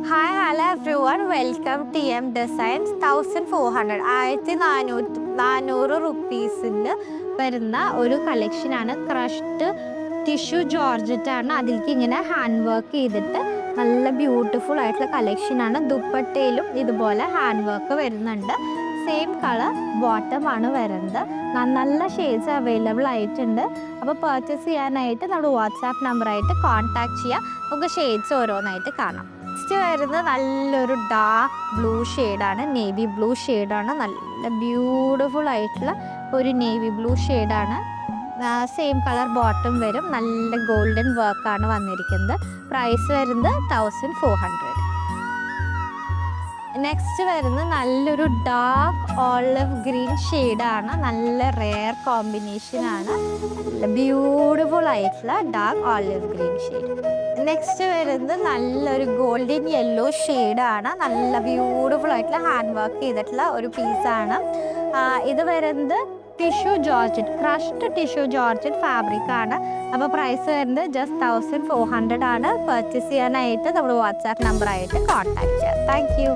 Hi hello every one welcome T M designs 1400 റുപ്പീസിൽ വരുന്ന ഒരു കളക്ഷനാണ്. ക്രഷ്ഡ് ടിഷ്യൂ ജോർജറ്റ് ആണ്. അതിലേക്ക് ഇങ്ങനെ ഹാൻഡ് വർക്ക് ചെയ്തിട്ട് നല്ല ബ്യൂട്ടിഫുൾ ആയിട്ടുള്ള കളക്ഷനാണ്. ദുപ്പട്ടയിലും ഇതുപോലെ ഹാൻഡ് വർക്ക് വരുന്നുണ്ട്. സെയിം കളർ ബോട്ടം ആണ് വരുന്നത്. നല്ല ഷെയ്ഡ്സ് അവൈലബിൾ ആയിട്ടുണ്ട്. അപ്പോൾ പർച്ചേസ് ചെയ്യാനായിട്ട് നമ്മുടെ വാട്സാപ്പ് നമ്പറായിട്ട് കോൺടാക്ട് ചെയ്യാം. നമുക്ക് ഷെയ്ഡ്സ് ഓരോന്നായിട്ട് കാണാം. നെക്സ്റ്റ് വരുന്നത് നല്ലൊരു ഡാർക്ക് ബ്ലൂ ഷെയ്ഡാണ്, നേവി ബ്ലൂ ഷെയ്ഡാണ്. നല്ല ബ്യൂട്ടിഫുൾ ആയിട്ടുള്ള ഒരു നേവി ബ്ലൂ ഷെയ്ഡാണ്. സെയിം കളർ ബോട്ടം വരും. നല്ല ഗോൾഡൻ വർക്കാണ് വന്നിരിക്കുന്നത്. പ്രൈസ് വരുന്നത് 1400. നെക്സ്റ്റ് വരുന്നത് നല്ലൊരു ഡാർക്ക് ഓളിവ് ഗ്രീൻ ഷെയ്ഡാണ്. നല്ല റെയർ കോമ്പിനേഷനാണ്. നല്ല ബ്യൂട്ടിഫുൾ ആയിട്ടുള്ള ഡാർക്ക് ഓളിവ് ഗ്രീൻ ഷെയ്ഡ്. നെക്സ്റ്റ് വരുന്നത് നല്ലൊരു ഗോൾഡൻ യെല്ലോ ഷെയ്ഡാണ്. നല്ല ബ്യൂട്ടിഫുൾ ആയിട്ടുള്ള ഹാൻഡ് വർക്ക് ചെയ്തിട്ടുള്ള ഒരു പീസാണ്. ഇത് വരുന്നത് tissue georgette, crushed tissue georgette fabric ആണ്. അപ്പോൾ പ്രൈസ് വരുന്നത് ജസ്റ്റ് 1400 ആണ്. പർച്ചേസ് ചെയ്യാനായിട്ട് നമ്മൾ വാട്സാപ്പ് നമ്പറായിട്ട് കോൺടാക്ട് ചെയ്യാം. Thank you.